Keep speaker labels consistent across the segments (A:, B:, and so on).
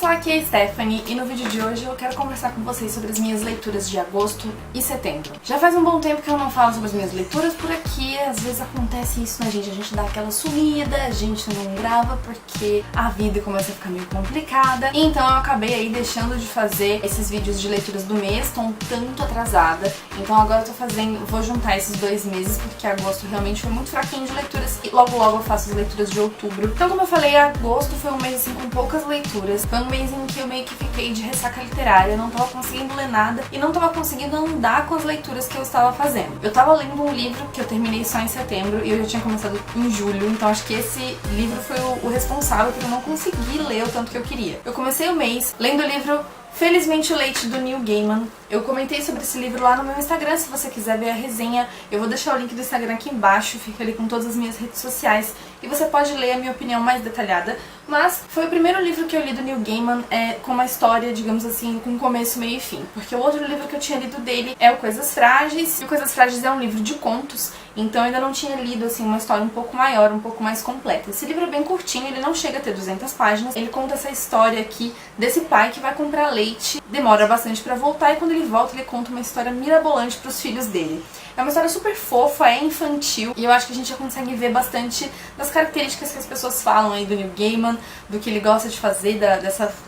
A: pessoal, aqui é a Stephanie e no vídeo de hoje eu quero conversar com vocês sobre as minhas leituras de agosto e setembro. Já faz um bom tempo que eu não falo sobre as minhas leituras por aqui, às vezes acontece isso na gente, a gente dá aquela sumida, a gente não grava porque a vida começa a ficar meio complicada. Então eu acabei aí deixando de fazer esses vídeos de leituras do mês, tô um tanto atrasada. Então agora eu vou juntar esses 2 meses porque agosto realmente foi muito fraquinho de leituras e logo eu faço as leituras de outubro. Então como eu falei, agosto foi um mês assim com poucas leituras. Foi um mês em que eu meio que fiquei de ressaca literária, eu não tava conseguindo ler nada e não tava conseguindo andar com as leituras que eu estava fazendo. Eu tava lendo um livro que eu terminei só em setembro e eu já tinha começado em julho, então acho que esse livro foi o responsável por eu não conseguir ler o tanto que eu queria. Eu comecei o mês lendo o livro Felizmente o Leite, do Neil Gaiman. Eu comentei sobre esse livro lá no meu Instagram, se você quiser ver a resenha, eu vou deixar o link do Instagram aqui embaixo, fica ali com todas as minhas redes sociais e você pode ler a minha opinião mais detalhada. Mas foi o primeiro livro que eu li do Neil Gaiman com uma história, digamos assim, com começo, meio e fim. Porque o outro livro que eu tinha lido dele é o Coisas Frágeis, e o Coisas Frágeis é um livro de contos, então eu ainda não tinha lido assim uma história um pouco maior, um pouco mais completa. Esse livro é bem curtinho, ele não chega a ter 200 páginas, ele conta essa história aqui desse pai que vai comprar leite, demora bastante pra voltar e quando ele volta ele conta uma história mirabolante pros filhos dele. É uma história super fofa, é infantil e eu acho que a gente já consegue ver bastante das características que as pessoas falam aí do Neil Gaiman, do que ele gosta de fazer,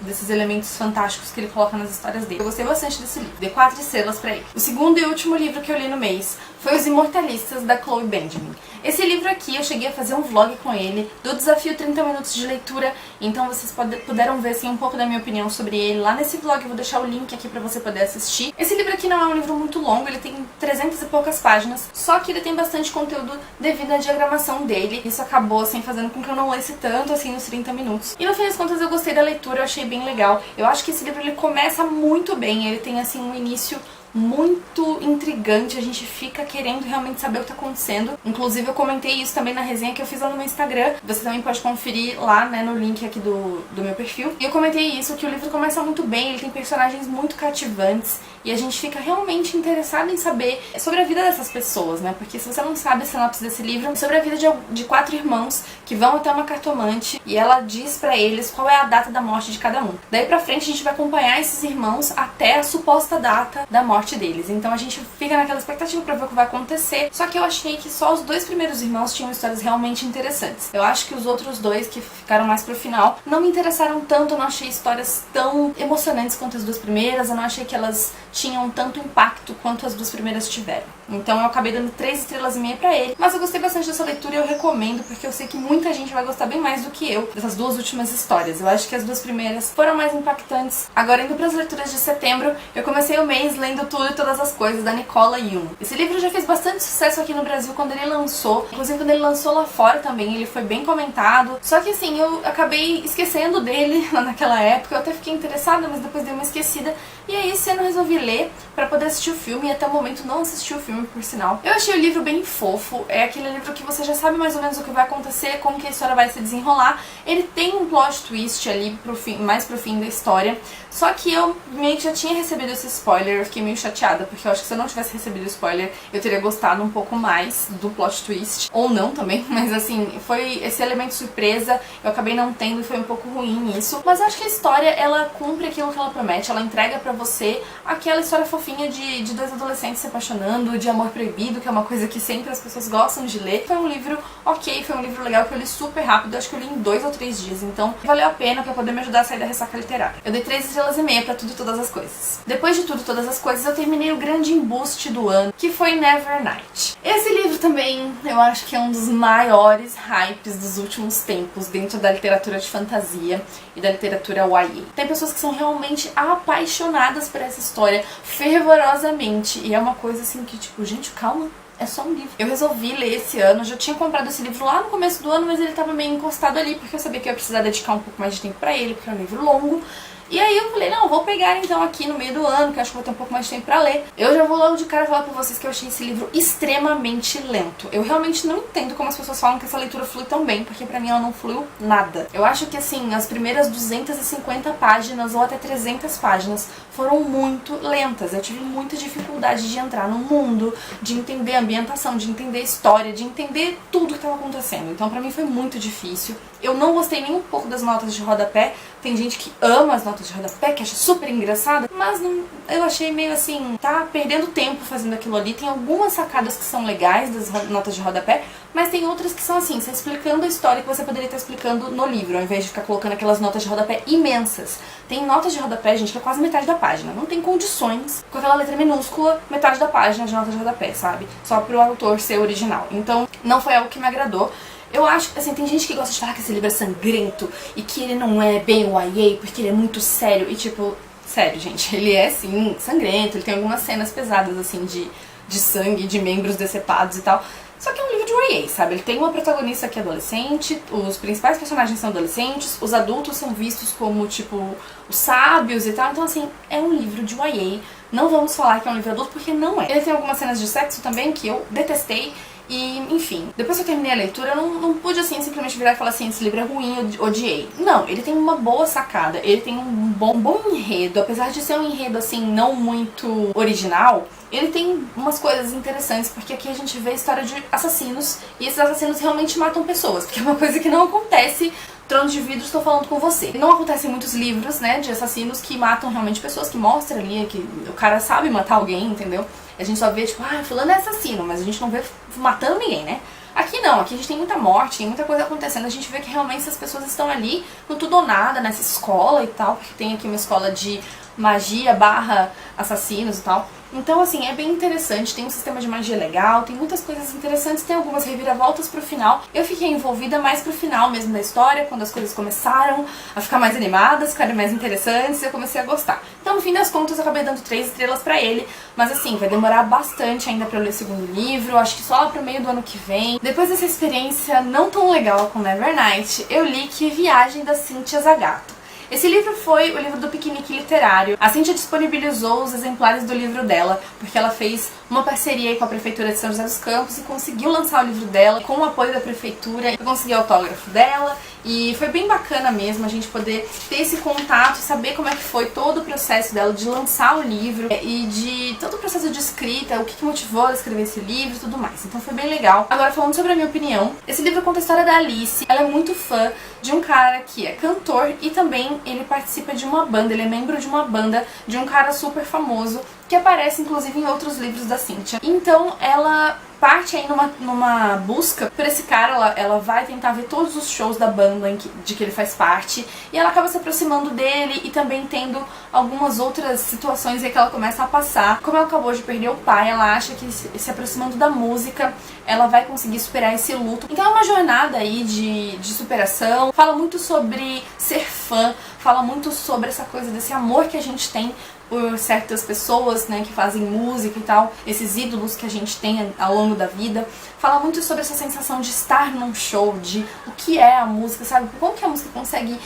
A: desses elementos fantásticos que ele coloca nas histórias dele. Eu gostei bastante desse livro, dei 4 estrelas pra ele. O segundo e último livro que eu li no mês foi Os Imortalistas, da Chloe Benjamin. Esse livro aqui eu cheguei a fazer um vlog com ele, do desafio 30 minutos de leitura, então vocês puderam ver assim, um pouco da minha opinião sobre ele lá nesse vlog, eu vou deixar o link aqui pra você poder assistir. Esse livro aqui não é um livro muito longo, ele tem 300 e poucas páginas, só que ele tem bastante conteúdo devido à diagramação dele. Isso acabou assim fazendo com que eu não lesse tanto assim nos 30 minutos. E no fim das contas eu gostei da leitura, eu achei bem legal. Eu acho que esse livro ele começa muito bem, ele tem assim um início muito intrigante, a gente fica querendo realmente saber o que tá acontecendo. Inclusive eu comentei isso também na resenha que eu fiz lá no meu Instagram, você também pode conferir lá, né, no link aqui do meu perfil. E eu comentei isso, que o livro começa muito bem, ele tem personagens muito cativantes e a gente fica realmente interessado em saber sobre a vida dessas pessoas, né, porque se você não sabe a sinopse desse livro, é sobre a vida de 4 irmãos que vão até uma cartomante e ela diz pra eles qual é a data da morte de cada um. Daí pra frente a gente vai acompanhar esses irmãos até a suposta data da morte deles. Então a gente fica naquela expectativa pra ver o que vai acontecer. Só que eu achei que só os 2 primeiros irmãos tinham histórias realmente interessantes. Eu acho que os outros 2 que ficaram mais pro final não me interessaram tanto, eu não achei histórias tão emocionantes quanto as 2 primeiras, eu não achei que elas tinham tanto impacto quanto as 2 primeiras tiveram. Então eu acabei dando 3 estrelas e meia pra ele. Mas eu gostei bastante dessa leitura e eu recomendo, porque eu sei que muita gente vai gostar bem mais do que eu dessas 2 últimas histórias. Eu acho que as 2 primeiras foram mais impactantes. Agora, indo pras leituras de setembro, eu comecei o mês lendo Tudo e Todas as Coisas, da Nicola Yoon. Esse livro já fez bastante sucesso aqui no Brasil quando ele lançou. Inclusive quando ele lançou lá fora também, ele foi bem comentado. Só que assim, eu acabei esquecendo dele lá naquela época. Eu até fiquei interessada, mas depois dei uma esquecida. E aí esse ano eu resolvi ler pra poder assistir o filme, e até o momento não assisti o filme, por sinal. Eu achei o livro bem fofo, é aquele livro que você já sabe mais ou menos o que vai acontecer, como que a história vai se desenrolar. Ele tem um plot twist ali mais pro fim da história, só que eu meio que já tinha recebido esse spoiler, eu fiquei meio chateada, porque eu acho que se eu não tivesse recebido o spoiler, eu teria gostado um pouco mais do plot twist, ou não também, mas assim, foi esse elemento surpresa, eu acabei não tendo e foi um pouco ruim isso. Mas eu acho que a história, ela cumpre aquilo que ela promete, ela entrega pra você aquela história fofinha de 2 adolescentes se apaixonando, de amor proibido, que é uma coisa que sempre as pessoas gostam de ler. Foi um livro ok, foi um livro legal que eu li super rápido, acho que eu li em 2 ou 3 dias, então valeu a pena pra poder me ajudar a sair da ressaca literária. Eu dei 3 estrelas e meia pra Tudo e Todas as Coisas. Depois de Tudo e Todas as Coisas, eu terminei o grande embuste do ano, que foi Nevernight. Esse livro também, eu acho que é um dos maiores hypes dos últimos tempos dentro da literatura de fantasia e da literatura YA. Tem pessoas que são realmente apaixonadas por essa história fervorosamente, e é uma coisa assim que tipo, gente, calma, é só um livro. Eu resolvi ler esse ano, eu já tinha comprado esse livro lá no começo do ano, mas ele tava meio encostado ali, porque eu sabia que eu ia precisar dedicar um pouco mais de tempo pra ele, porque é um livro longo. E aí eu falei, não, vou pegar então aqui no meio do ano, que eu acho que vou ter um pouco mais de tempo pra ler. Eu já vou logo de cara falar pra vocês que eu achei esse livro extremamente lento. Eu realmente não entendo como as pessoas falam que essa leitura flui tão bem, porque pra mim ela não fluiu nada. Eu acho que assim, as primeiras 250 páginas ou até 300 páginas foram muito lentas. Eu tive muita dificuldade de entrar no mundo, de entender a ambientação, de entender a história, de entender tudo que estava acontecendo. Então pra mim foi muito difícil. Eu não gostei nem um pouco das notas de rodapé, tem gente que ama as notas de rodapé, que acha super engraçado, mas não, eu achei meio assim, tá perdendo tempo fazendo aquilo ali. Tem algumas sacadas que são legais das notas de rodapé, mas tem outras que são assim, você explicando a história que você poderia estar explicando no livro, ao invés de ficar colocando aquelas notas de rodapé imensas. Tem notas de rodapé, gente, que é quase metade da página. Não tem condições com aquela letra minúscula, metade da página de notas de rodapé, sabe? Só pro autor ser original. Então, não foi algo que me agradou. Eu acho que, assim, tem gente que gosta de falar que esse livro é sangrento e que ele não é bem o YA porque ele é muito sério. E, tipo, sério, gente, ele é, sim, sangrento. Ele tem algumas cenas pesadas, assim, de sangue, de membros decepados e tal. Só que é um livro de YA, sabe? Ele tem uma protagonista que é adolescente, os principais personagens são adolescentes, os adultos são vistos como, tipo, os sábios e tal. Então, assim, é um livro de YA. Não vamos falar que é um livro adulto, porque não é. Ele tem algumas cenas de sexo também que eu detestei. E, enfim, depois que eu terminei a leitura, eu não pude, assim, simplesmente virar e falar assim, esse livro é ruim, eu odiei. Não, ele tem uma boa sacada, ele tem um bom enredo, apesar de ser um enredo, assim, não muito original, ele tem umas coisas interessantes, porque aqui a gente vê a história de assassinos, e esses assassinos realmente matam pessoas, porque é uma coisa que não acontece. Tronos de Vidro, estou falando com você. Não acontecem muitos livros, né, de assassinos que matam realmente pessoas, que mostram ali que o cara sabe matar alguém, entendeu? A gente só vê, tipo, ah, fulano é assassino, mas a gente não vê matando ninguém, né? Aqui não, aqui a gente tem muita morte, tem muita coisa acontecendo, a gente vê que realmente essas pessoas estão ali no tudo ou nada, nessa escola e tal, porque tem aqui uma escola de magia / assassinos e tal. Então, assim, é bem interessante, tem um sistema de magia legal, tem muitas coisas interessantes, tem algumas reviravoltas pro final. Eu fiquei envolvida mais pro final mesmo da história, quando as coisas começaram a ficar mais animadas, ficarem mais interessantes, eu comecei a gostar. Então, no fim das contas, eu acabei dando 3 estrelas pra ele, mas assim, vai demorar bastante ainda pra eu ler o segundo livro, acho que só lá pro meio do ano que vem. Depois dessa experiência não tão legal com Nevernight, eu li Que Viagem da Cynthia Zagato. Esse livro foi o livro do piquenique literário. A Cynthia disponibilizou os exemplares do livro dela, porque ela fez uma parceria com a Prefeitura de São José dos Campos e conseguiu lançar o livro dela com o apoio da Prefeitura. Eu consegui o autógrafo dela e foi bem bacana mesmo a gente poder ter esse contato e saber como é que foi todo o processo dela de lançar o livro e de todo o processo de escrita, o que motivou ela a escrever esse livro e tudo mais. Então foi bem legal. Agora, falando sobre a minha opinião, esse livro conta a história da Alice. Ela é muito fã de um cara que é cantor e também ele participa de uma banda, ele é membro de uma banda de um cara super famoso que aparece inclusive em outros livros da Cynthia. Então ela parte aí numa busca por esse cara, ela vai tentar ver todos os shows da banda de que ele faz parte, e ela acaba se aproximando dele e também tendo algumas outras situações aí que ela começa a passar. Como ela acabou de perder o pai, ela acha que se aproximando da música, ela vai conseguir superar esse luto. Então é uma jornada aí de superação, fala muito sobre ser fã, fala muito sobre essa coisa desse amor que a gente tem por certas pessoas, né, que fazem música e tal, esses ídolos que a gente tem ao longo da vida. Fala muito sobre essa sensação de estar num show, de o que é a música, sabe? Como que a música consegue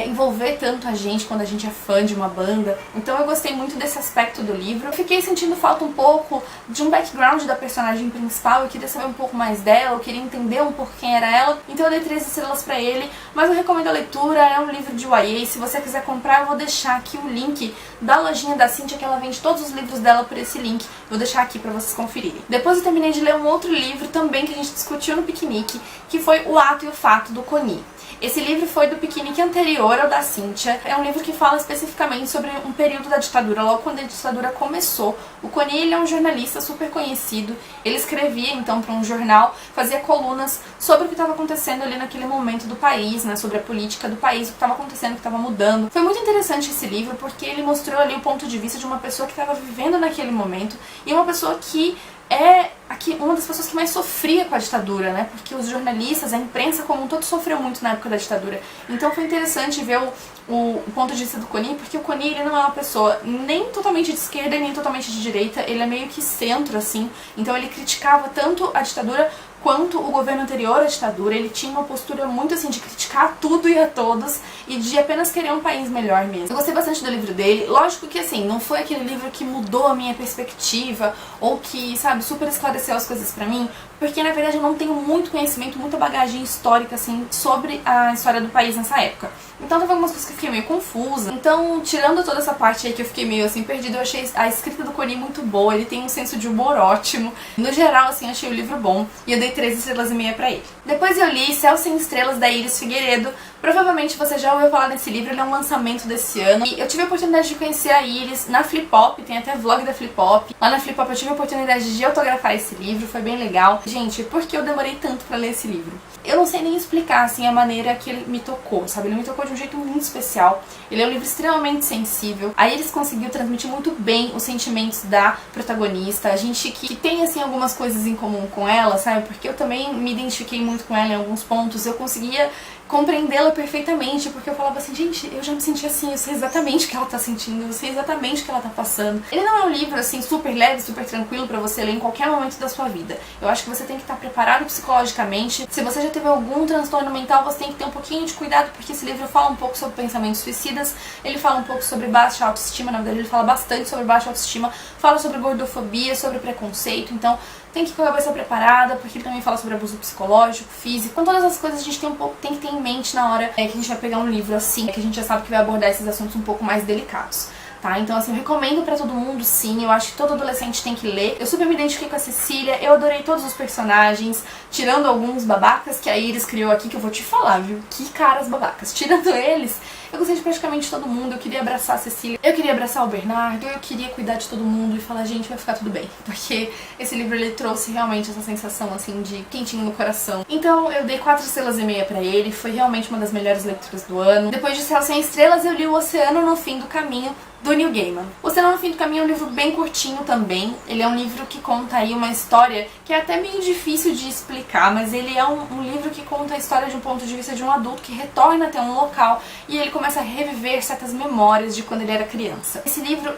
A: envolver tanto a gente quando a gente é fã de uma banda. Então eu gostei muito desse aspecto do livro. Eu fiquei sentindo falta um pouco de um background da personagem principal, eu queria saber um pouco mais dela, eu queria entender um pouco quem era ela, então eu dei 3 estrelas pra ele, mas eu recomendo a leitura, é um livro de YA, se você quiser comprar eu vou deixar aqui o link da lojinha da Cynthia, que ela vende todos os livros dela por esse link, vou deixar aqui pra vocês conferirem. Depois eu terminei de ler um outro livro também que a gente discutiu no piquenique, que foi O Ato e o Fato, do Coni. Esse livro foi do piquenique anterior ao da Cynthia. É um livro que fala especificamente sobre um período da ditadura, logo quando a ditadura começou. O Coni, ele é um jornalista super conhecido. Ele escrevia então para um jornal, fazia colunas sobre o que estava acontecendo ali naquele momento do país, né, sobre a política do país, o que estava acontecendo, o que estava mudando. Foi muito interessante esse livro porque ele mostrou ali o ponto de vista de uma pessoa que estava vivendo naquele momento e uma pessoa que é uma das pessoas que mais sofria com a ditadura, né? Porque os jornalistas, a imprensa como um todo sofreu muito na época da ditadura. Então foi interessante ver o ponto de vista do Coni, porque o Coni, ele não é uma pessoa nem totalmente de esquerda nem totalmente de direita, ele é meio que centro, assim. Então ele criticava tanto a ditadura quanto o governo anterior à ditadura. Ele tinha uma postura muito assim de criticar tudo e a todos e de apenas querer um país melhor mesmo. Eu gostei bastante do livro dele. Lógico que assim, não foi aquele livro que mudou a minha perspectiva ou que, sabe, super esclareceu as coisas pra mim, porque na verdade eu não tenho muito conhecimento, muita bagagem histórica assim sobre a história do país nessa época. Então teve algumas coisas que eu fiquei meio confusa. Então, tirando toda essa parte aí que eu fiquei meio assim perdida, eu achei a escrita do Corinne muito boa, ele tem um senso de humor ótimo. No geral, assim, achei o livro bom e eu dei 3 estrelas e meia pra ele. Depois eu li Céu Sem Estrelas, da Iris Figueiredo. Provavelmente você já ouviu falar desse livro, ele é um lançamento desse ano. E eu tive a oportunidade de conhecer a Iris na Flip Pop, tem até vlog da Flip Pop. Lá na Flip Pop eu tive a oportunidade de autografar esse livro, foi bem legal. Gente, por que eu demorei tanto pra ler esse livro? Eu não sei nem explicar, assim, a maneira que ele me tocou, sabe? Ele me tocou de um jeito muito especial. Ele é um livro extremamente sensível. A Iris conseguiu transmitir muito bem os sentimentos da protagonista. A gente que tem, assim, algumas coisas em comum com ela, sabe? Porque eu também me identifiquei muito com ela em alguns pontos. Eu conseguia compreendê-la perfeitamente, porque eu falava assim, gente, eu já me senti assim, eu sei exatamente o que ela tá sentindo, eu sei exatamente o que ela tá passando. Ele não é um livro, assim, super leve, super tranquilo pra você ler em qualquer momento da sua vida. Eu acho que você tem que estar preparado psicologicamente. Se você já teve algum transtorno mental, você tem que ter um pouquinho de cuidado, porque esse livro fala um pouco sobre pensamentos suicidas, ele fala um pouco sobre baixa autoestima, na verdade ele fala bastante sobre baixa autoestima, fala sobre gordofobia, sobre preconceito, então tem que ir com a cabeça preparada, porque ele também fala sobre abuso psicológico, físico. Então todas as coisas a gente tem que ter em mente na hora que a gente vai pegar um livro assim, que a gente já sabe que vai abordar esses assuntos um pouco mais delicados. Tá? Então assim, eu recomendo pra todo mundo, sim, eu acho que todo adolescente tem que ler. Eu super me identifiquei com a Cecília, eu adorei todos os personagens, tirando alguns babacas que a Iris criou aqui, que eu vou te falar, viu? Que caras babacas. Tirando eles, eu gostei de praticamente todo mundo, eu queria abraçar a Cecília, eu queria abraçar o Bernardo, eu queria cuidar de todo mundo e falar, gente, vai ficar tudo bem. Porque esse livro, ele trouxe realmente essa sensação, assim, de quentinho no coração. Então, eu dei 4 estrelas e meia pra ele, foi realmente uma das melhores leituras do ano. Depois de Céu Sem Estrelas, eu li O Oceano no Fim do Caminho, do Neil Gaiman. O Oceano no Fim do Caminho é um livro bem curtinho também, ele é um livro que conta aí uma história que é até meio difícil de explicar, mas ele é um livro que conta a história de um ponto de vista de um adulto que retorna até um local e ele começa a reviver certas memórias de quando ele era criança. Esse livro,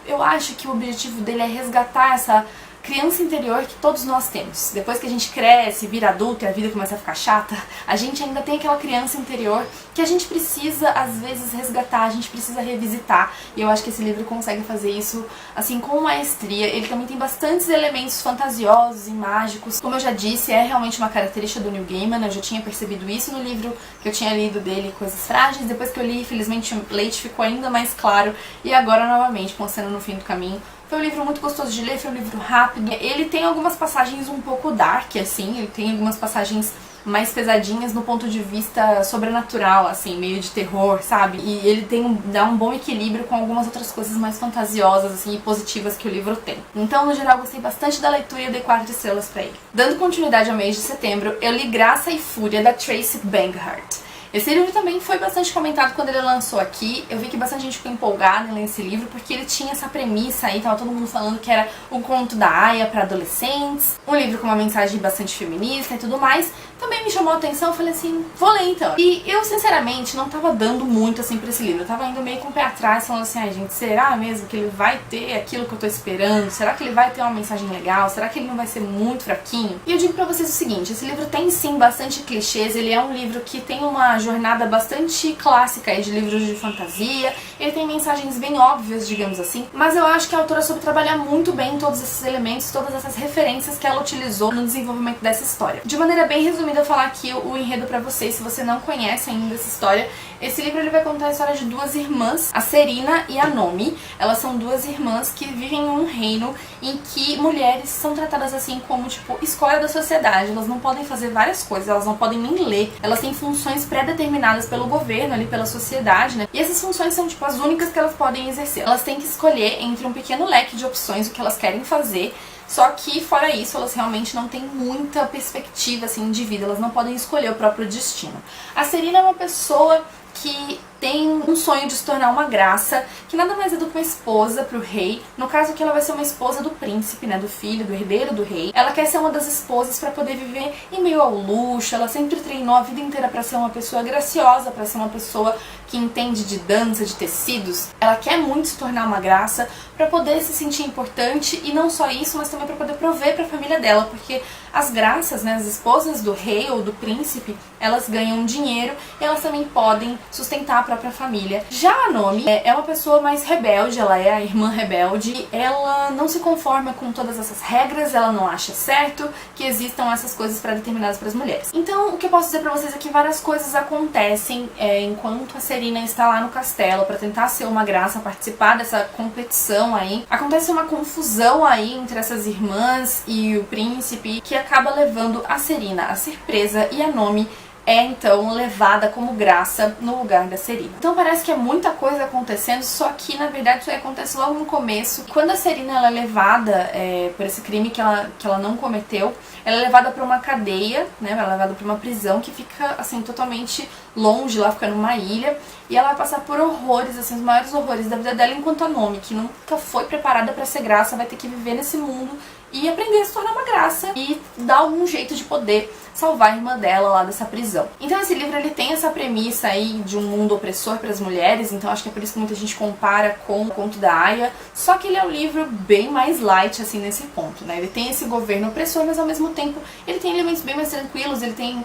A: eu acho que o objetivo dele é resgatar essa criança interior que todos nós temos. Depois que a gente cresce, vira adulto e a vida começa a ficar chata, a gente ainda tem aquela criança interior que a gente precisa, às vezes, resgatar, a gente precisa revisitar. E eu acho que esse livro consegue fazer isso, assim, com maestria. Ele também tem bastantes elementos fantasiosos e mágicos. Como eu já disse, é realmente uma característica do Neil Gaiman, eu já tinha percebido isso no livro que eu tinha lido dele, Coisas Frágeis. Depois que eu li, infelizmente, o leite ficou ainda mais claro. E agora, novamente, com Oceano no Fim do Caminho. Foi um livro muito gostoso de ler, foi um livro rápido. Ele tem algumas passagens um pouco dark, assim, ele tem algumas passagens mais pesadinhas no ponto de vista sobrenatural, assim, meio de terror, sabe? E ele dá um bom equilíbrio com algumas outras coisas mais fantasiosas, assim, e positivas que o livro tem. Então, no geral, gostei bastante da leitura e eu dei 4 estrelas pra ele. Dando continuidade ao mês de setembro, eu li Graça e Fúria, da Tracy Banghart. Esse livro também foi bastante comentado quando ele lançou aqui. Eu vi que bastante gente ficou empolgada em ler esse livro porque ele tinha essa premissa aí, tava todo mundo falando que era um conto da Aya para adolescentes, um livro com uma mensagem bastante feminista e tudo mais. Também me chamou a atenção, eu falei assim, vou ler então. E eu, sinceramente, não tava dando muito assim pra esse livro. Eu tava indo meio com o pé atrás, falando assim, ai gente, será mesmo que ele vai ter aquilo que eu tô esperando? Será que ele vai ter uma mensagem legal? Será que ele não vai ser muito fraquinho? E eu digo pra vocês o seguinte, esse livro tem sim bastante clichês, ele é um livro que tem uma jornada bastante clássica aí de livros de fantasia, ele tem mensagens bem óbvias, digamos assim, mas eu acho que a autora soube trabalhar muito bem todos esses elementos, todas essas referências que ela utilizou no desenvolvimento dessa história. De maneira bem resumida, eu falar aqui o enredo pra vocês, se você não conhece ainda essa história. Esse livro ele vai contar a história de 2 irmãs, a Serena e a Nomi. Elas são 2 irmãs que vivem em um reino em que mulheres são tratadas assim como, tipo, escória da sociedade. Elas não podem fazer várias coisas, elas não podem nem ler. Elas têm funções pré-determinadas pelo governo, ali pela sociedade, né? E essas funções são, tipo, as únicas que elas podem exercer. Elas têm que escolher entre um pequeno leque de opções o que elas querem fazer. Só que, fora isso, elas realmente não têm muita perspectiva, assim, de vida. Elas não podem escolher o próprio destino. A Serena é uma pessoa que tem um sonho de se tornar uma graça, que nada mais é do que uma esposa pro rei. No caso aqui ela vai ser uma esposa do príncipe, né, do filho, do herdeiro do rei. Ela quer ser uma das esposas pra poder viver em meio ao luxo. Ela sempre treinou a vida inteira pra ser uma pessoa graciosa, pra ser uma pessoa que entende de dança, de tecidos. Ela quer muito se tornar uma graça pra poder se sentir importante, e não só isso, mas também pra poder prover pra família dela, porque as graças, né, as esposas do rei ou do príncipe, elas ganham dinheiro e elas também podem sustentar a própria família. Já a Nomi é uma pessoa mais rebelde, ela é a irmã rebelde, ela não se conforma com todas essas regras, ela não acha certo que existam essas coisas pré-determinadas para as mulheres. Então, o que eu posso dizer pra vocês é que várias coisas acontecem enquanto a Serena está lá no castelo para tentar ser uma graça, participar dessa competição aí. Acontece uma confusão aí entre essas irmãs e o príncipe, que acaba levando a Serena a ser presa e a Nomi é então levada como graça no lugar da Serena. Então parece que é muita coisa acontecendo, só que na verdade isso aí acontece logo no começo. Quando a Serena ela é levada por esse crime que ela não cometeu, ela é levada para uma cadeia, né? Ela é levada para uma prisão que fica assim totalmente longe, lá fica numa ilha, e ela vai passar por horrores, assim, os maiores horrores da vida dela, enquanto a Nomi, que nunca foi preparada para ser graça, vai ter que viver nesse mundo e aprender a se tornar uma graça e dar algum jeito de poder salvar a irmã dela lá dessa prisão. Então esse livro ele tem essa premissa aí de um mundo opressor para as mulheres, então acho que é por isso que muita gente compara com o Conto da Aia, só que ele é um livro bem mais light assim nesse ponto, né? Ele tem esse governo opressor, mas ao mesmo tempo ele tem elementos bem mais tranquilos, ele tem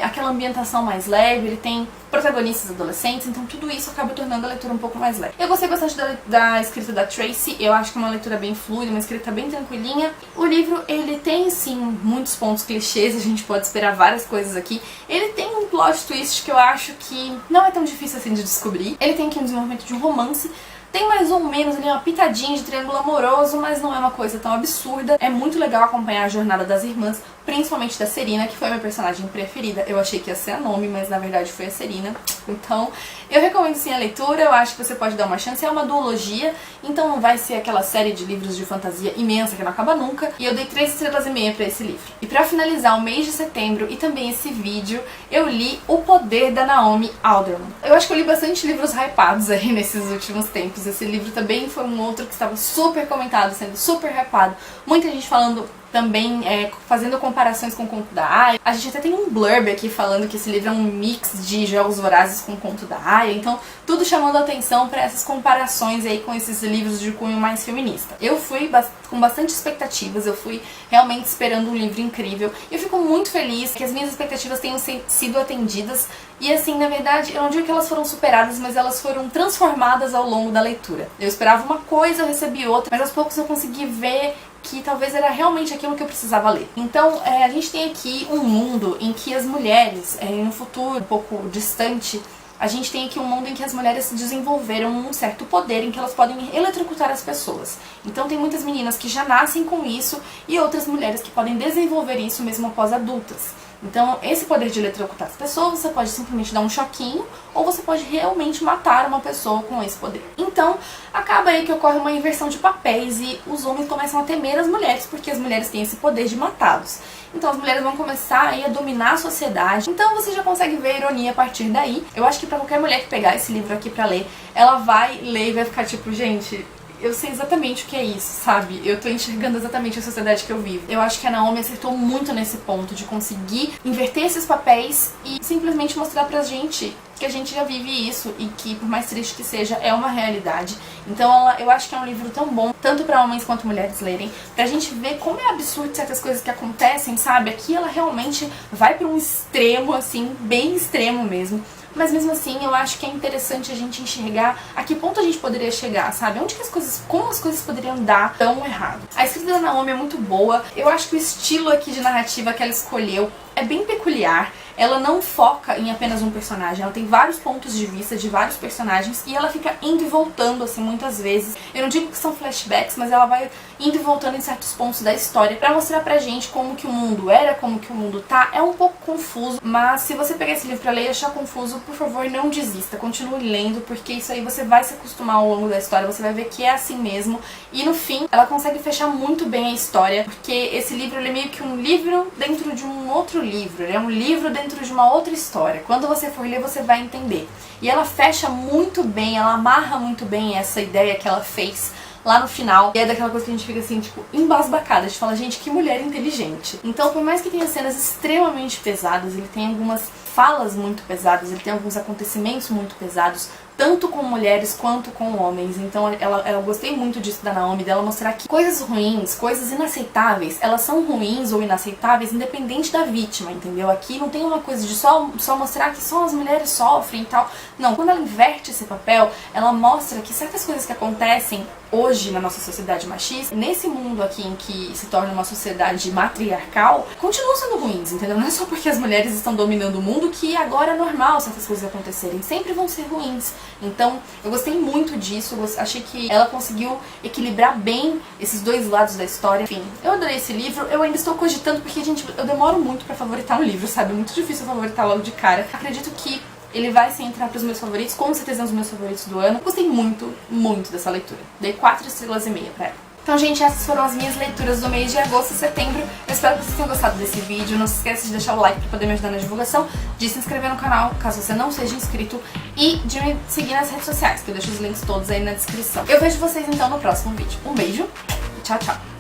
A: aquela ambientação mais leve, ele tem protagonistas adolescentes, então tudo isso acaba tornando a leitura um pouco mais leve. Eu gostei bastante da escrita da Tracy, eu acho que é uma leitura bem fluida, uma escrita bem tranquilinha. O livro, ele tem sim muitos pontos clichês, a gente pode esperar várias coisas aqui. Ele tem um plot twist que eu acho que não é tão difícil assim de descobrir. Ele tem aqui um desenvolvimento de um romance, tem mais ou menos ali uma pitadinha de triângulo amoroso, mas não é uma coisa tão absurda. É muito legal acompanhar a jornada das irmãs, principalmente da Serena, que foi a minha personagem preferida. Eu achei que ia ser a Nomi, mas na verdade foi a Serena. Então, eu recomendo sim a leitura, eu acho que você pode dar uma chance. É uma duologia, então não vai ser aquela série de livros de fantasia imensa que não acaba nunca. E eu dei 3,5 estrelas pra esse livro. E pra finalizar o mês de setembro e também esse vídeo, eu li O Poder da Naomi Alderman. Eu acho que eu li bastante livros hypados aí nesses últimos tempos. Esse livro também foi um outro que estava super comentado, sendo super hypado. Muita gente falando também, fazendo comparações com o Conto da Aia. A gente até tem um blurb aqui falando que esse livro é um mix de Jogos Vorazes com o Conto da Aia, então tudo chamando a atenção para essas comparações aí com esses livros de cunho mais feminista. Eu fui com bastante expectativas, eu fui realmente esperando um livro incrível, e eu fico muito feliz que as minhas expectativas tenham sido atendidas, e assim, na verdade, eu não digo que elas foram superadas, mas elas foram transformadas ao longo da leitura. Eu esperava uma coisa, eu recebi outra, mas aos poucos eu consegui ver que talvez era realmente aquilo que eu precisava ler. Então, a gente tem aqui um mundo em que as mulheres, em um futuro um pouco distante, a gente tem aqui um mundo em que as mulheres desenvolveram um certo poder em que elas podem eletrocutar as pessoas. Então tem muitas meninas que já nascem com isso e outras mulheres que podem desenvolver isso mesmo após adultas. Então, esse poder de eletrocutar as pessoas, você pode simplesmente dar um choquinho, ou você pode realmente matar uma pessoa com esse poder. Então, acaba aí que ocorre uma inversão de papéis e os homens começam a temer as mulheres, porque as mulheres têm esse poder de matá-los. Então, as mulheres vão começar aí a dominar a sociedade. Então, você já consegue ver a ironia a partir daí. Eu acho que pra qualquer mulher que pegar esse livro aqui pra ler, ela vai ler e vai ficar tipo, gente, eu sei exatamente o que é isso, sabe? Eu tô enxergando exatamente a sociedade que eu vivo. Eu acho que a Naomi acertou muito nesse ponto de conseguir inverter esses papéis e simplesmente mostrar pra gente que a gente já vive isso e que, por mais triste que seja, é uma realidade. Então eu acho que é um livro tão bom, tanto pra homens quanto mulheres lerem, pra gente ver como é absurdo certas coisas que acontecem, sabe? Aqui ela realmente vai pra um extremo, assim, bem extremo mesmo. Mas mesmo assim, eu acho que é interessante a gente enxergar a que ponto a gente poderia chegar, sabe? Onde que como as coisas poderiam dar tão errado. A escrita da Naomi é muito boa. Eu acho que o estilo aqui de narrativa que ela escolheu é bem peculiar. Ela não foca em apenas um personagem, ela tem vários pontos de vista de vários personagens e ela fica indo e voltando, assim, muitas vezes. Eu não digo que são flashbacks, mas ela vai indo e voltando em certos pontos da história pra mostrar pra gente como que o mundo era, como que o mundo tá. É um pouco confuso, mas se você pegar esse livro pra ler e achar confuso, por favor, não desista, continue lendo, porque isso aí você vai se acostumar ao longo da história, você vai ver que é assim mesmo. E no fim, ela consegue fechar muito bem a história, porque esse livro ele é meio que um livro dentro de um outro livro, ele é um livro dentro de uma outra história. Quando você for ler, você vai entender. E ela fecha muito bem, ela amarra muito bem essa ideia que ela fez lá no final. E é daquela coisa que a gente fica assim, tipo, embasbacada. A gente fala, gente, que mulher inteligente. Então, por mais que tenha cenas extremamente pesadas, ele tem algumas falas muito pesadas, ele tem alguns acontecimentos muito pesados, tanto com mulheres quanto com homens. Então eu gostei muito disso da Naomi, dela mostrar que coisas ruins, coisas inaceitáveis, elas são ruins ou inaceitáveis independente da vítima, entendeu? Aqui não tem uma coisa de só mostrar que só as mulheres sofrem e tal. Não, quando ela inverte esse papel, ela mostra que certas coisas que acontecem hoje na nossa sociedade machista, nesse mundo aqui em que se torna uma sociedade matriarcal, continuam sendo ruins, entendeu? Não é só porque as mulheres estão dominando o mundo que agora é normal certas coisas acontecerem, sempre vão ser ruins. Então, eu gostei muito disso, achei que ela conseguiu equilibrar bem esses dois lados da história. Enfim, eu adorei esse livro, eu ainda estou cogitando porque, gente, eu demoro muito pra favoritar um livro, sabe? É muito difícil favoritar logo de cara. Acredito que ele vai sim entrar pros meus favoritos, com certeza é um dos meus favoritos do ano. Gostei muito, muito dessa leitura. Dei 4,5 estrelas pra ela. Então, gente, essas foram as minhas leituras do mês de agosto e setembro. Eu espero que vocês tenham gostado desse vídeo. Não se esqueça de deixar o like pra poder me ajudar na divulgação, de se inscrever no canal, caso você não seja inscrito, e de me seguir nas redes sociais, que eu deixo os links todos aí na descrição. Eu vejo vocês, então, no próximo vídeo. Um beijo e tchau, tchau!